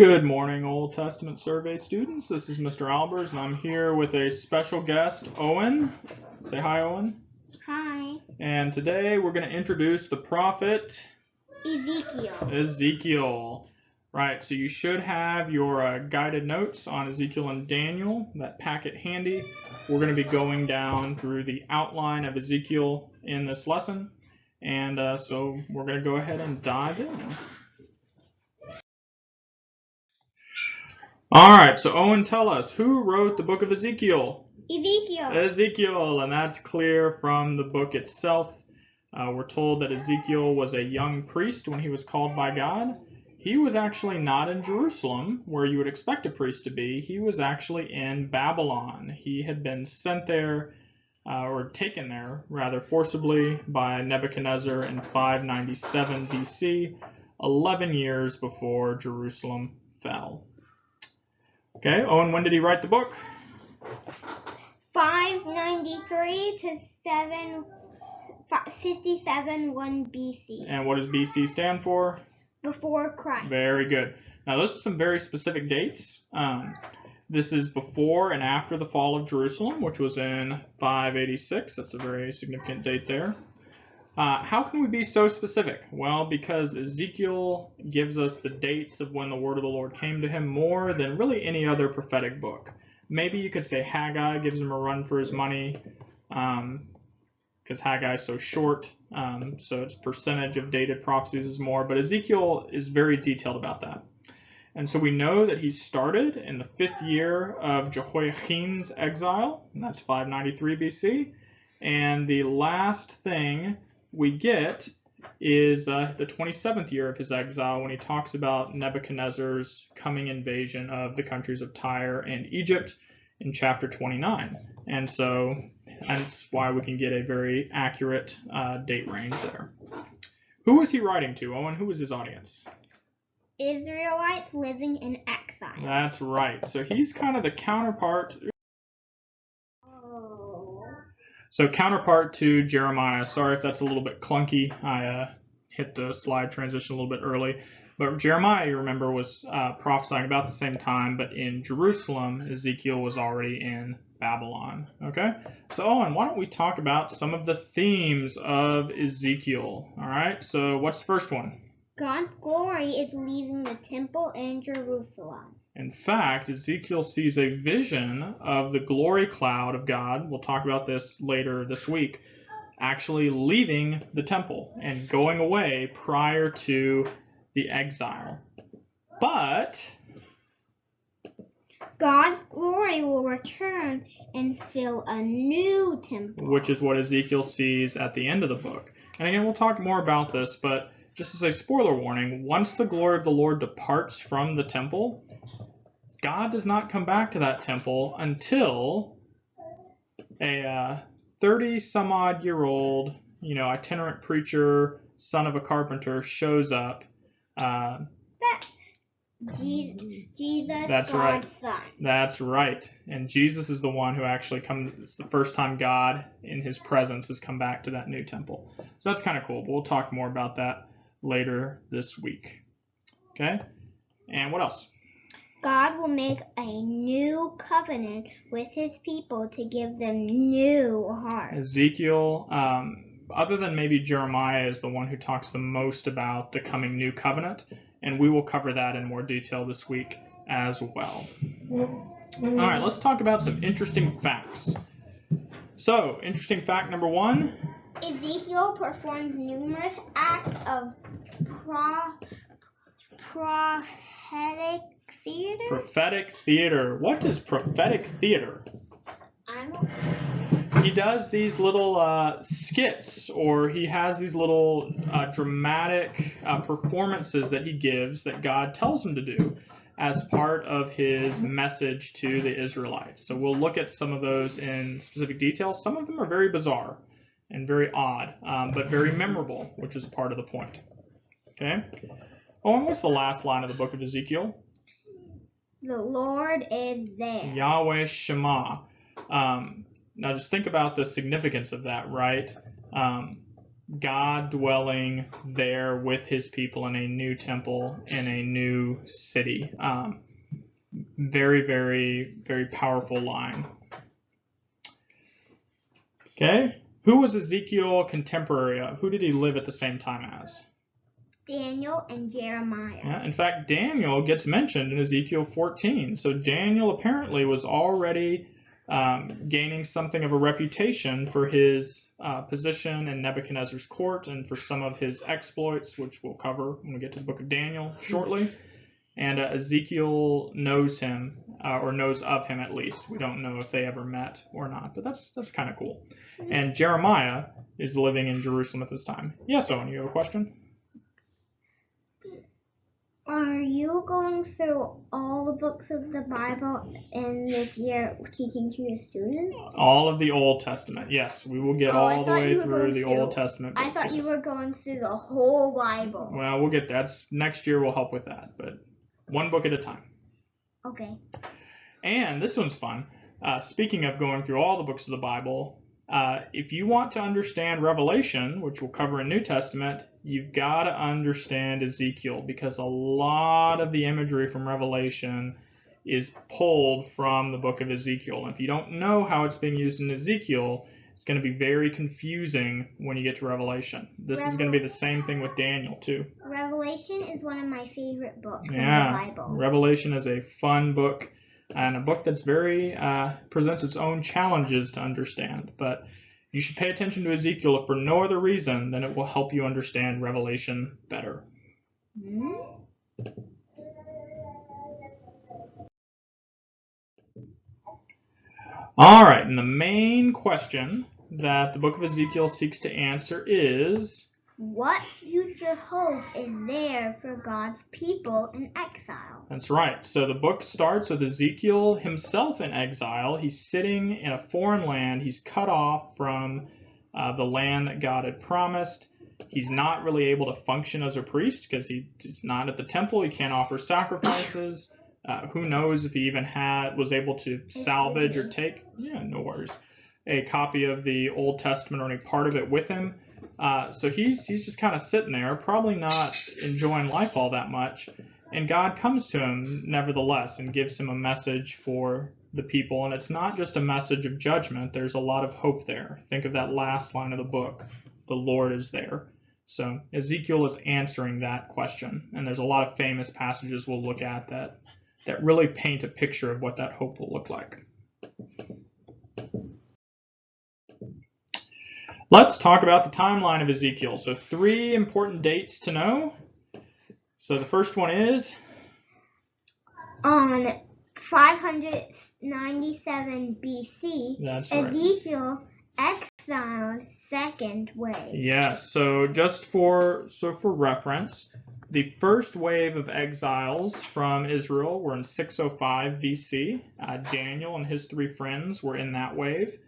Good morning, Old Testament survey students. This is Mr. Albers, and I'm here with a special guest, Owen. Say hi, Owen. Hi. And today we're going to introduce the prophet Ezekiel. Right, so you should have your guided notes on Ezekiel and Daniel, that packet handy. We're going to be going down through the outline of Ezekiel in this lesson, and so we're going to go ahead and dive in. All right, so Owen, tell us, who wrote the book of Ezekiel? Ezekiel, and that's clear from the book itself. We're told that Ezekiel was a young priest when he was called by God. He was actually not in Jerusalem, where you would expect a priest to be. He was actually in Babylon. He had been sent there, or taken there, rather forcibly, by Nebuchadnezzar in 597 BC, 11 years before Jerusalem fell. Okay, Owen, when did he write the book? 593 to 57 1 BC. And what does BC stand for? Before Christ. Very good. Now, those are some very specific dates. This is before and after the fall of Jerusalem, which was in 586. That's a very significant date there. How can we be so specific? Well, because Ezekiel gives us the dates of when the word of the Lord came to him more than really any other prophetic book. Maybe you could say Haggai gives him a run for his money, because Haggai is so short, so its percentage of dated prophecies is more, but Ezekiel is very detailed about that. And so we know that he started in the 5th year of Jehoiakim's exile, and that's 593 BC, and the last thing we get is the 27th year of his exile, when he talks about Nebuchadnezzar's coming invasion of the countries of Tyre and Egypt in chapter 29. And so that's why we can get a very accurate date range there. Who was he writing to, Owen? Who was his audience? Israelites living in exile. That's right. So he's kind of the counterpart. So counterpart to Jeremiah. Sorry if that's a little bit clunky. I hit the slide transition a little bit early. But Jeremiah, you remember, was prophesying about the same time, but in Jerusalem, Ezekiel was already in Babylon. Okay? So Owen, why don't we talk about some of the themes of Ezekiel? All right? So what's the first one? God's glory is leaving the temple in Jerusalem. In fact, Ezekiel sees a vision of the glory cloud of God. We'll talk about this later this week, actually leaving the temple and going away prior to the exile. But God's glory will return and fill a new temple, which is what Ezekiel sees at the end of the book. And again, we'll talk more about this, but just as a spoiler warning, once the glory of the Lord departs from the temple, God does not come back to that temple until a 30-some-odd-year-old, itinerant preacher, son of a carpenter, shows up. Jesus, that's God's right. Son. That's right. And Jesus is the one who actually comes. It's the first time God, in his presence, has come back to that new temple. So that's kind of cool, but we'll talk more about that later this week. Okay? And what else? God will make a new covenant with his people to give them new hearts. Ezekiel, other than maybe Jeremiah, is the one who talks the most about the coming new covenant, and we will cover that in more detail this week as well. All right, let's talk about some interesting facts. So, interesting fact number 1. Ezekiel performed numerous acts of prophetic theater? Prophetic theater. What is prophetic theater? I don't know. He does these little skits, or he has these little dramatic performances that he gives that God tells him to do as part of his message to the Israelites. So we'll look at some of those in specific detail. Some of them are very bizarre and very odd, but very memorable, which is part of the point. Okay? Oh, and what's the last line of the book of Ezekiel? The Lord is there. Yahweh Shema. Now just think about the significance of that, right? God dwelling there with his people in a new temple, in a new city. Very, very, very powerful line. Okay, who was Ezekiel contemporary of? Who did he live at the same time as? Daniel and Jeremiah. Yeah, in fact, Daniel gets mentioned in Ezekiel 14. So Daniel apparently was already gaining something of a reputation for his position in Nebuchadnezzar's court and for some of his exploits, which we'll cover when we get to the book of Daniel shortly. And Ezekiel knows him, or knows of him at least. We don't know if they ever met or not, but that's kind of cool. And Jeremiah is living in Jerusalem at this time. Yes, Owen, you have a question? Are you going through all the books of the Bible in this year teaching to your students? All of the Old Testament. Yes, we will get all the way through the Old Testament books. I thought you were going through the whole Bible. Well, we'll get that. Next year we'll help with that, but one book at a time. Okay. And this one's fun. Speaking of going through all the books of the Bible, if you want to understand Revelation, which we'll cover in New Testament, you've got to understand Ezekiel, because a lot of the imagery from Revelation is pulled from the book of Ezekiel. And if you don't know how it's being used in Ezekiel, it's going to be very confusing when you get to Revelation. This is going to be the same thing with Daniel, too. Revelation is one of my favorite books in the Bible. Revelation is a fun book, and a book that's very presents its own challenges to understand. But you should pay attention to Ezekiel if for no other reason than it will help you understand Revelation better. All right, and the main question that the book of Ezekiel seeks to answer is, what future hope is there for God's people in exile? That's right. So the book starts with Ezekiel himself in exile. He's sitting in a foreign land. He's cut off from the land that God had promised. He's not really able to function as a priest because he's not at the temple. He can't offer sacrifices. Who knows if he even was able to salvage or take, no worries, a copy of the Old Testament or any part of it with him. So he's just kind of sitting there, probably not enjoying life all that much. And God comes to him nevertheless and gives him a message for the people. And it's not just a message of judgment. There's a lot of hope there. Think of that last line of the book. The Lord is there. So Ezekiel is answering that question. And there's a lot of famous passages we'll look at that really paint a picture of what that hope will look like. Let's talk about the timeline of Ezekiel. So 3 important dates to know. So the first one is? On 597 BC, That's right. Ezekiel exiled second wave. Yeah, so just for reference, the first wave of exiles from Israel were in 605 BC. Daniel and his 3 friends were in that wave.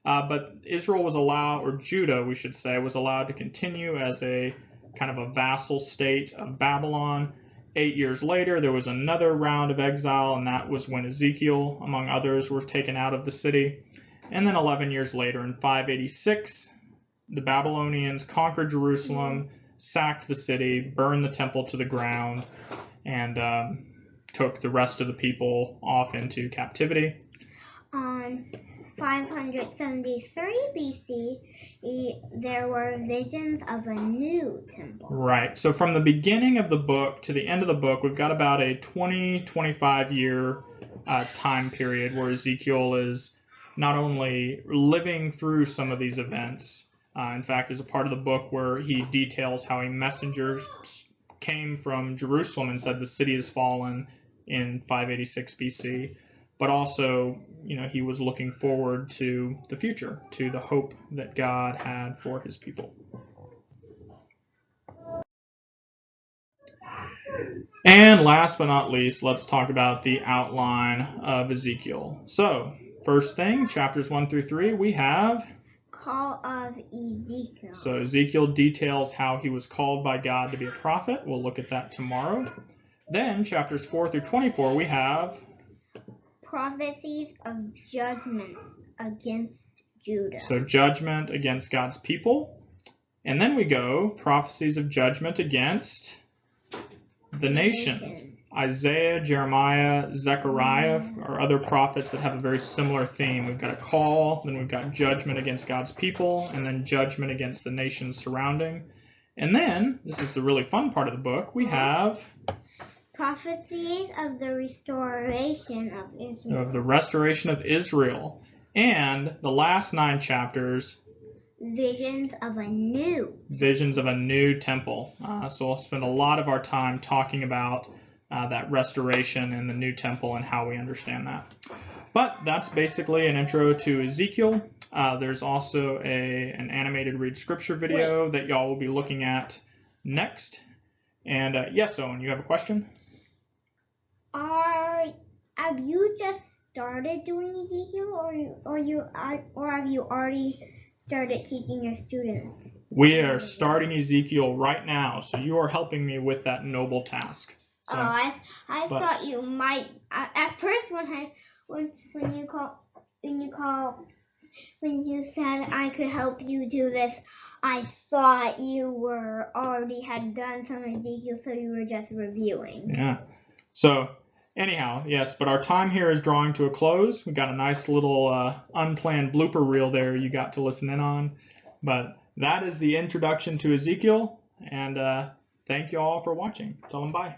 But Israel was allowed, or Judah, we should say, was allowed to continue as a kind of a vassal state of Babylon. 8 years later, there was another round of exile, and that was when Ezekiel, among others, were taken out of the city. And then 11 years later, in 586, the Babylonians conquered Jerusalem, sacked the city, burned the temple to the ground, and took the rest of the people off into captivity. On 573 BC, there were visions of a new temple. Right. So from the beginning of the book to the end of the book, we've got about a 20-25 year time period where Ezekiel is not only living through some of these events. In fact, there's a part of the book where he details how a messenger came from Jerusalem and said the city has fallen in 586 BC. But also, he was looking forward to the future, to the hope that God had for his people. And last but not least, let's talk about the outline of Ezekiel. So, first thing, chapters 1 through 3, we have Call of Ezekiel. So Ezekiel details how he was called by God to be a prophet. We'll look at that tomorrow. Then, chapters 4 through 24, we have prophecies of judgment against Judah. So judgment against God's people. And then we go prophecies of judgment against the nations. Isaiah, Jeremiah, Zechariah are other prophets that have a very similar theme. We've got a call, then we've got judgment against God's people, and then judgment against the nations surrounding. And then, this is the really fun part of the book, we have prophecies of the restoration of Israel. Of the restoration of Israel. And the last 9 chapters, visions of a new temple. So we'll spend a lot of our time talking about that restoration in the new temple and how we understand that. But that's basically an intro to Ezekiel. There's also an animated read scripture video that y'all will be looking at next. And yes, Owen, you have a question? Have you just started doing Ezekiel, or have you already started teaching your students? We are starting Ezekiel right now, so you are helping me with that noble task. So, I thought you might. At first, when you said I could help you do this, I thought you already had done some Ezekiel, so you were just reviewing. Yeah. So anyhow, yes, but our time here is drawing to a close. We got a nice little unplanned blooper reel there you got to listen in on. But that is the introduction to Ezekiel, and thank you all for watching. Tell them bye.